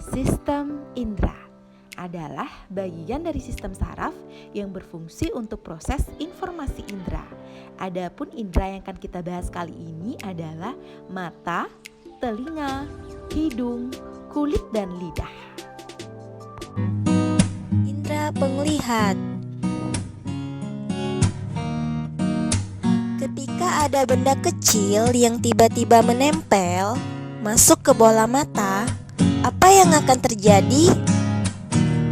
Sistem indera adalah bagian dari sistem saraf yang berfungsi untuk proses informasi indera. Adapun indera yang akan kita bahas kali ini adalah mata, telinga, hidung, kulit, dan lidah. Indera penglihat. Ketika ada benda kecil yang tiba-tiba menempel masuk ke bola mata, apa yang akan terjadi?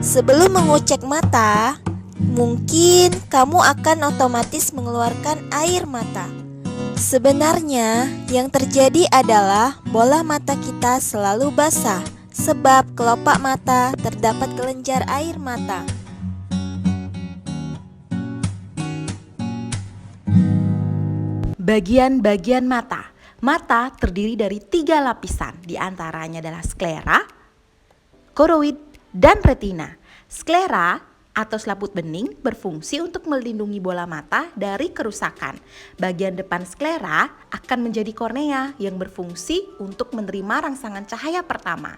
Sebelum mengucek mata, mungkin kamu akan otomatis mengeluarkan air mata. Sebenarnya, yang terjadi adalah bola mata kita selalu basah, sebab kelopak mata terdapat kelenjar air mata. Bagian-bagian mata. Mata terdiri dari 3 lapisan, diantaranya adalah sklera, koroid, dan retina. Sklera atau selaput bening berfungsi untuk melindungi bola mata dari kerusakan. Bagian depan sklera akan menjadi kornea yang berfungsi untuk menerima rangsangan cahaya pertama.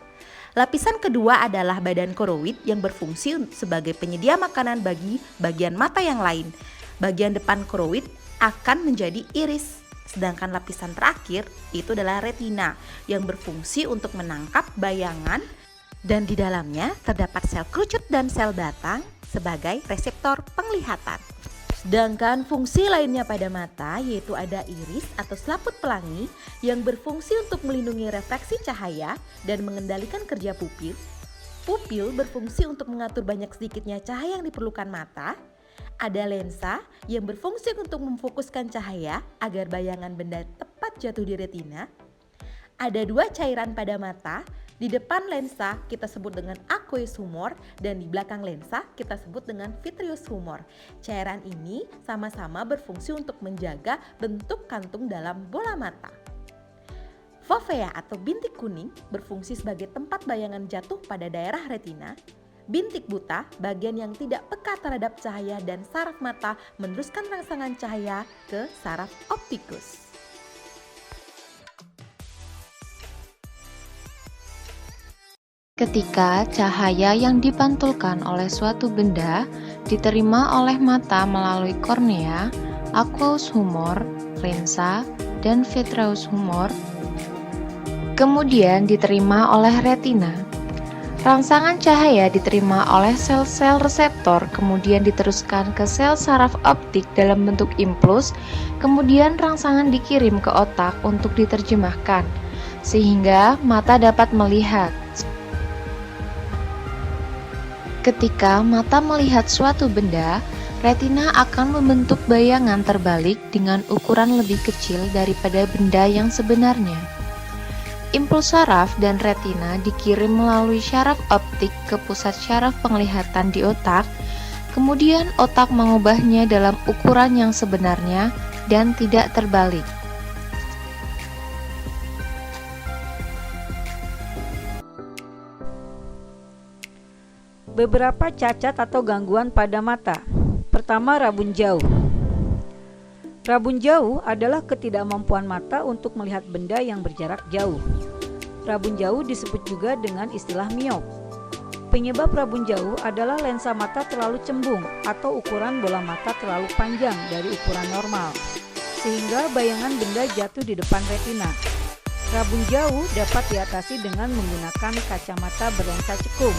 Lapisan kedua adalah badan koroid yang berfungsi sebagai penyedia makanan bagi bagian mata yang lain. Bagian depan koroid akan menjadi iris. Sedangkan lapisan terakhir itu adalah retina yang berfungsi untuk menangkap bayangan dan di dalamnya terdapat sel kerucut dan sel batang sebagai reseptor penglihatan. Sedangkan fungsi lainnya pada mata yaitu ada iris atau selaput pelangi yang berfungsi untuk melindungi refleksi cahaya dan mengendalikan kerja pupil. Pupil berfungsi untuk mengatur banyak sedikitnya cahaya yang diperlukan mata. Ada lensa yang berfungsi untuk memfokuskan cahaya agar bayangan benda tepat jatuh di retina. Ada 2 cairan pada mata. Di depan lensa kita sebut dengan aqueous humor dan di belakang lensa kita sebut dengan vitreous humor. Cairan ini sama-sama berfungsi untuk menjaga bentuk kantung dalam bola mata. Fovea atau bintik kuning berfungsi sebagai tempat bayangan jatuh pada daerah retina. Bintik buta, bagian yang tidak peka terhadap cahaya dan saraf mata meneruskan rangsangan cahaya ke saraf optikus. Ketika cahaya yang dipantulkan oleh suatu benda diterima oleh mata melalui kornea, aqueous humor, lensa, dan vitreous humor, kemudian diterima oleh retina. Rangsangan cahaya diterima oleh sel-sel reseptor, kemudian diteruskan ke sel saraf optik dalam bentuk impuls, kemudian rangsangan dikirim ke otak untuk diterjemahkan, sehingga mata dapat melihat. Ketika mata melihat suatu benda, retina akan membentuk bayangan terbalik dengan ukuran lebih kecil daripada benda yang sebenarnya. Impuls saraf dan retina dikirim melalui syaraf optik ke pusat syaraf penglihatan di otak, kemudian otak mengubahnya dalam ukuran yang sebenarnya dan tidak terbalik. Beberapa cacat atau gangguan pada mata. Pertama, rabun jauh. Rabun jauh adalah ketidakmampuan mata untuk melihat benda yang berjarak jauh. Rabun jauh disebut juga dengan istilah miop. Penyebab rabun jauh adalah lensa mata terlalu cembung atau ukuran bola mata terlalu panjang dari ukuran normal, sehingga bayangan benda jatuh di depan retina. Rabun jauh dapat diatasi dengan menggunakan kacamata berlensa cekung.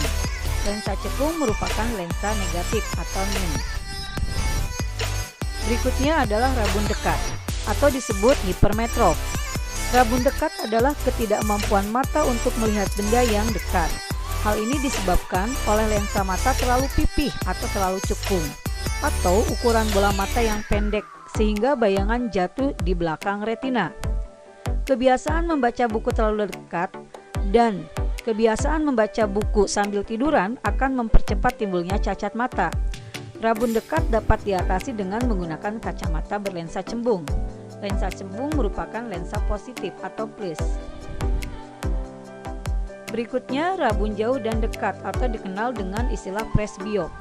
Lensa cekung merupakan lensa negatif atau nim. Berikutnya adalah rabun dekat atau disebut hipermetrop. Rabun dekat adalah ketidakmampuan mata untuk melihat benda yang dekat. Hal ini disebabkan oleh lensa mata terlalu pipih atau terlalu cekung, atau ukuran bola mata yang pendek sehingga bayangan jatuh di belakang retina. Kebiasaan membaca buku terlalu dekat dan kebiasaan membaca buku sambil tiduran akan mempercepat timbulnya cacat mata. Rabun dekat dapat diatasi dengan menggunakan kacamata berlensa cembung. Lensa cembung merupakan lensa positif atau plus. Berikutnya, rabun jauh dan dekat atau dikenal dengan istilah presbiop.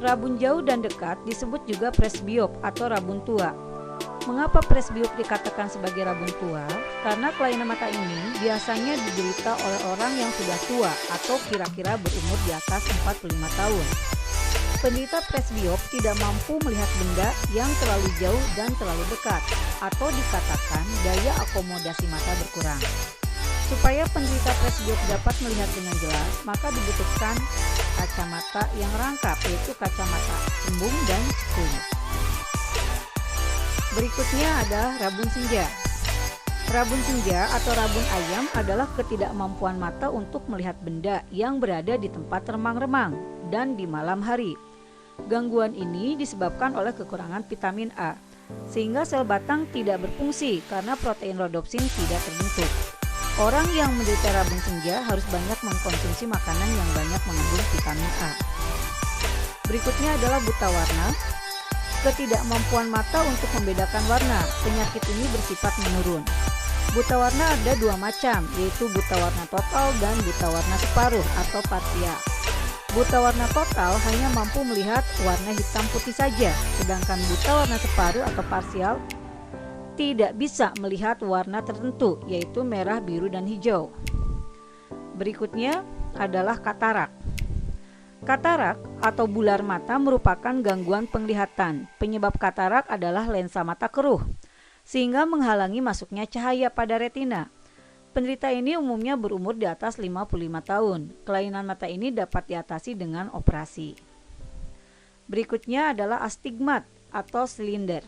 Rabun jauh dan dekat disebut juga presbiop atau rabun tua. Mengapa presbiop dikatakan sebagai rabun tua? Karena kelainan mata ini biasanya diderita oleh orang yang sudah tua atau kira-kira berumur di atas 45 tahun. Penderita presbiop tidak mampu melihat benda yang terlalu jauh dan terlalu dekat, atau dikatakan daya akomodasi mata berkurang. Supaya penderita presbiop dapat melihat dengan jelas, maka dibutuhkan kacamata yang rangkap, yaitu kacamata embung dan cekung. Berikutnya ada rabun senja. Rabun senja atau rabun ayam adalah ketidakmampuan mata untuk melihat benda yang berada di tempat remang-remang dan di malam hari. Gangguan ini disebabkan oleh kekurangan vitamin A, sehingga sel batang tidak berfungsi karena protein rodopsin tidak terbentuk. Orang yang menderita rabun senja harus banyak mengkonsumsi makanan yang banyak mengandung vitamin A. Berikutnya adalah buta warna. Ketidakmampuan mata untuk membedakan warna. Penyakit ini bersifat menurun. Buta warna ada dua macam, yaitu buta warna total dan buta warna separuh atau parsial. Buta warna total hanya mampu melihat warna hitam putih saja, sedangkan buta warna separuh atau parsial tidak bisa melihat warna tertentu, yaitu merah, biru, dan hijau. Berikutnya adalah katarak. Katarak atau bular mata merupakan gangguan penglihatan. Penyebab katarak adalah lensa mata keruh, sehingga menghalangi masuknya cahaya pada retina. Penderita ini umumnya berumur di atas 55 tahun. Kelainan mata ini dapat diatasi dengan operasi. Berikutnya adalah astigmat atau silinder.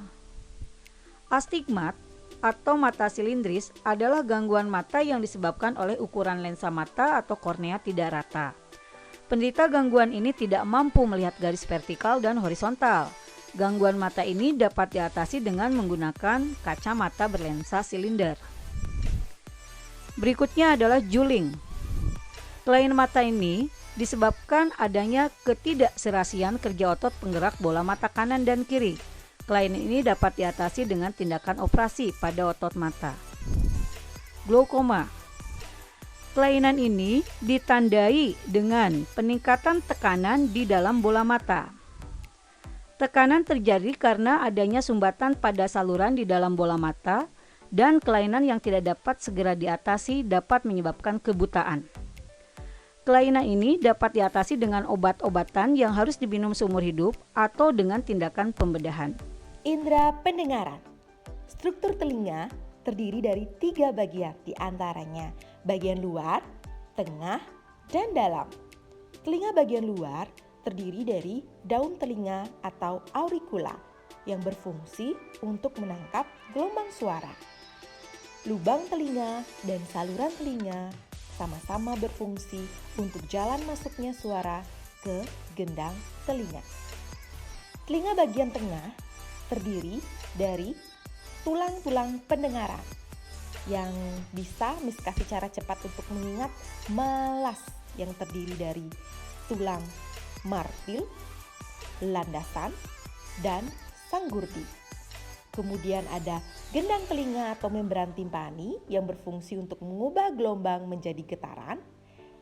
Astigmat atau mata silindris adalah gangguan mata yang disebabkan oleh ukuran lensa mata atau kornea tidak rata. Penderita gangguan ini tidak mampu melihat garis vertikal dan horizontal. Gangguan mata ini dapat diatasi dengan menggunakan kacamata berlensa silinder. Berikutnya adalah juling. Kelainan mata ini disebabkan adanya ketidakserasian kerja otot penggerak bola mata kanan dan kiri. Kelainan ini dapat diatasi dengan tindakan operasi pada otot mata. Glaukoma. Kelainan ini ditandai dengan peningkatan tekanan di dalam bola mata. Tekanan terjadi karena adanya sumbatan pada saluran di dalam bola mata, dan kelainan yang tidak dapat segera diatasi dapat menyebabkan kebutaan. Kelainan ini dapat diatasi dengan obat-obatan yang harus diminum seumur hidup atau dengan tindakan pembedahan. Indra pendengaran. Struktur telinga terdiri dari 3 bagian, di antaranya bagian luar, tengah, dan dalam. Telinga bagian luar terdiri dari daun telinga atau auricula yang berfungsi untuk menangkap gelombang suara. Lubang telinga dan saluran telinga sama-sama berfungsi untuk jalan masuknya suara ke gendang telinga. Telinga bagian tengah terdiri dari tulang-tulang pendengaran yang bisa Miska secara cepat untuk mengingat melas yang terdiri dari tulang martil, landasan, dan sanggurdi. Kemudian ada gendang telinga atau membran timpani yang berfungsi untuk mengubah gelombang menjadi getaran,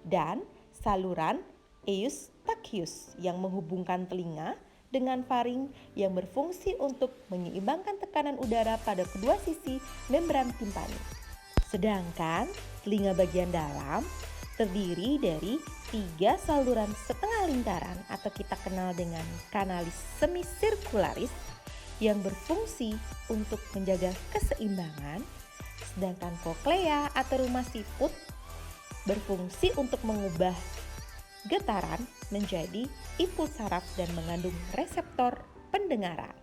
dan saluran eustachius yang menghubungkan telinga dengan faring yang berfungsi untuk menyeimbangkan tekanan udara pada kedua sisi membran timpani. Sedangkan telinga bagian dalam terdiri dari 3 saluran setengah lingkaran atau kita kenal dengan kanalis semisirkularis yang berfungsi untuk menjaga keseimbangan, sedangkan koklea atau rumah siput berfungsi untuk mengubah getaran menjadi impuls saraf dan mengandung reseptor pendengaran.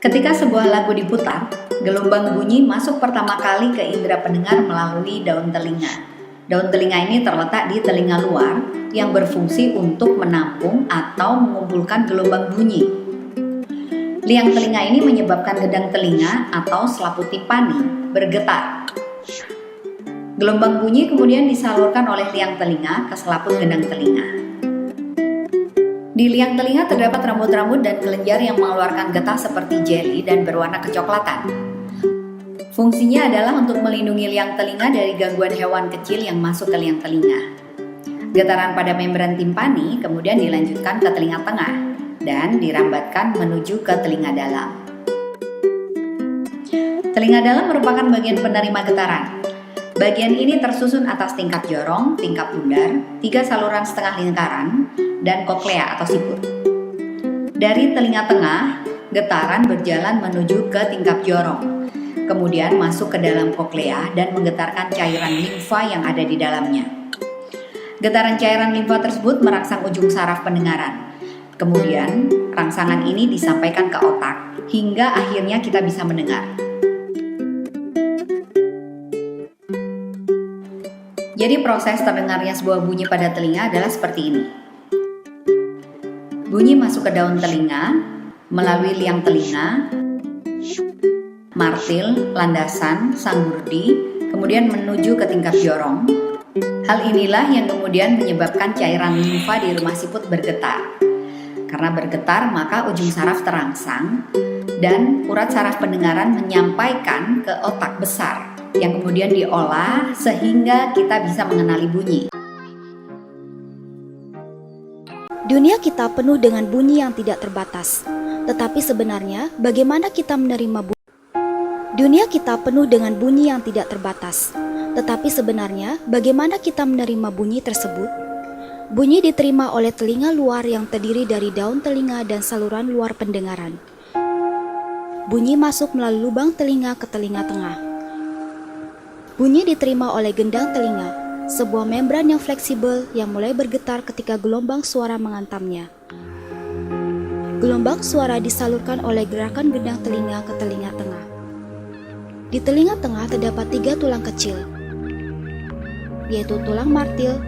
Ketika sebuah lagu diputar, gelombang bunyi masuk pertama kali ke indera pendengar melalui daun telinga. Daun telinga ini terletak di telinga luar yang berfungsi untuk menampung atau mengumpulkan gelombang bunyi. Liang telinga ini menyebabkan gendang telinga atau selaput timpani bergetar. Gelombang bunyi kemudian disalurkan oleh liang telinga ke selaput gendang telinga. Di liang telinga terdapat rambut-rambut dan kelenjar yang mengeluarkan getah seperti jeli dan berwarna kecoklatan. Fungsinya adalah untuk melindungi liang telinga dari gangguan hewan kecil yang masuk ke liang telinga. Getaran pada membran timpani kemudian dilanjutkan ke telinga tengah dan dirambatkan menuju ke telinga dalam. Telinga dalam merupakan bagian penerima getaran. Bagian ini tersusun atas tingkap jorong, tingkap bundar, 3 saluran setengah lingkaran, dan koklea atau siput. Dari telinga tengah, getaran berjalan menuju ke tingkap jorong, kemudian masuk ke dalam koklea dan menggetarkan cairan limfa yang ada di dalamnya. Getaran cairan limfa tersebut merangsang ujung saraf pendengaran. Kemudian, rangsangan ini disampaikan ke otak hingga akhirnya kita bisa mendengar. Jadi proses terdengarnya sebuah bunyi pada telinga adalah seperti ini. Bunyi masuk ke daun telinga, melalui liang telinga, martil, landasan, sanggurdi, kemudian menuju ke tingkap jorong. Hal inilah yang kemudian menyebabkan cairan limfa di rumah siput bergetar. Karena bergetar, maka ujung saraf terangsang dan urat saraf pendengaran menyampaikan ke otak besar yang kemudian diolah sehingga kita bisa mengenali bunyi. Dunia kita penuh dengan bunyi yang tidak terbatas. Tetapi sebenarnya bagaimana kita menerima bunyi? Dunia kita penuh dengan bunyi yang tidak terbatas. Tetapi sebenarnya bagaimana kita menerima bunyi tersebut? Bunyi diterima oleh telinga luar yang terdiri dari daun telinga dan saluran luar pendengaran. Bunyi masuk melalui lubang telinga ke telinga tengah. Bunyi diterima oleh gendang telinga, sebuah membran yang fleksibel yang mulai bergetar ketika gelombang suara menghantamnya. Gelombang suara disalurkan oleh gerakan gendang telinga ke telinga tengah. Di telinga tengah terdapat 3 tulang kecil, yaitu tulang martil,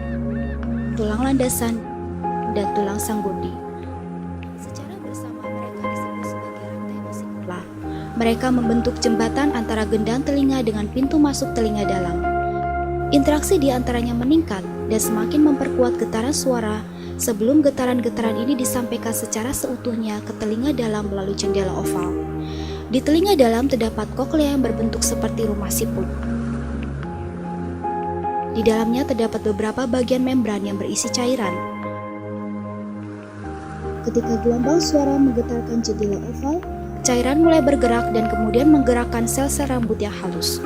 tulang landasan, dan tulang sanggurdi. Secara bersama mereka disebut sebagai rantai musik. Mereka membentuk jembatan antara gendang telinga dengan pintu masuk telinga dalam. Interaksi di antaranya meningkat dan semakin memperkuat getaran suara sebelum getaran-getaran ini disampaikan secara seutuhnya ke telinga dalam melalui jendela oval. Di telinga dalam terdapat koklea yang berbentuk seperti rumah siput. Di dalamnya terdapat beberapa bagian membran yang berisi cairan. Ketika gelombang suara menggetarkan jendela oval, cairan mulai bergerak dan kemudian menggerakkan sel-sel rambut yang halus.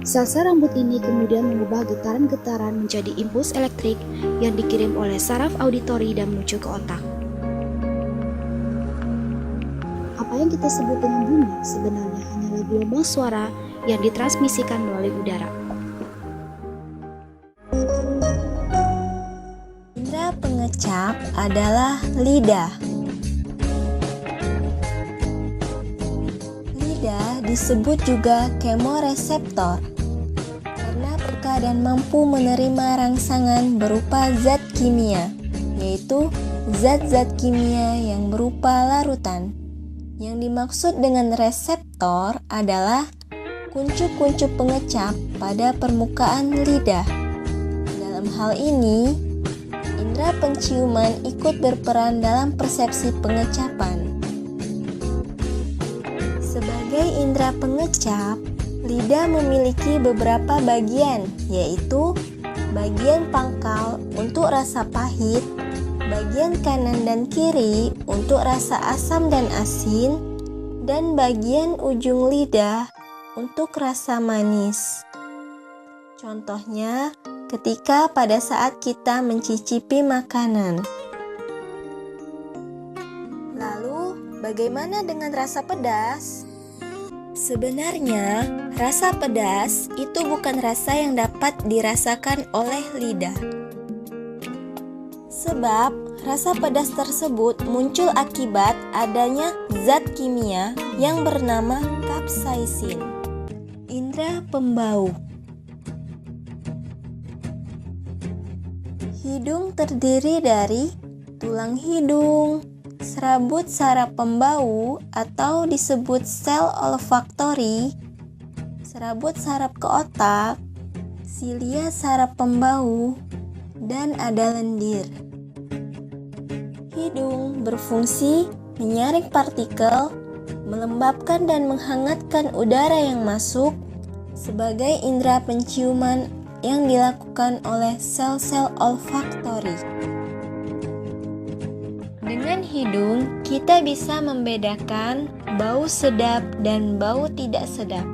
Sel-sel rambut ini kemudian mengubah getaran-getaran menjadi impuls elektrik yang dikirim oleh saraf auditori dan menuju ke otak. Apa yang kita sebut dengan bunyi sebenarnya hanyalah gelombang suara yang ditransmisikan melalui udara. Indra pengecap adalah lidah. Disebut juga kemoreseptor karena peka dan mampu menerima rangsangan berupa zat kimia, yaitu zat-zat kimia yang berupa larutan. Yang dimaksud dengan reseptor adalah kuncup-kuncup pengecap pada permukaan lidah. Dalam hal ini, indera penciuman ikut berperan dalam persepsi pengecapan. Sebagai indera pengecap, lidah memiliki beberapa bagian, yaitu bagian pangkal untuk rasa pahit, bagian kanan dan kiri untuk rasa asam dan asin, dan bagian ujung lidah untuk rasa manis. Contohnya, ketika pada saat kita mencicipi makanan. Lalu, bagaimana dengan rasa pedas? Sebenarnya, rasa pedas itu bukan rasa yang dapat dirasakan oleh lidah. Sebab, rasa pedas tersebut muncul akibat adanya zat kimia yang bernama kapsaisin. Indera pembau. Hidung terdiri dari tulang hidung, serabut saraf pembau atau disebut sel olfaktori, serabut saraf ke otak, silia saraf pembau, dan ada lendir. Hidung berfungsi menyaring partikel, melembabkan dan menghangatkan udara yang masuk sebagai indera penciuman yang dilakukan oleh sel-sel olfaktori. Dengan hidung, kita bisa membedakan bau sedap dan bau tidak sedap.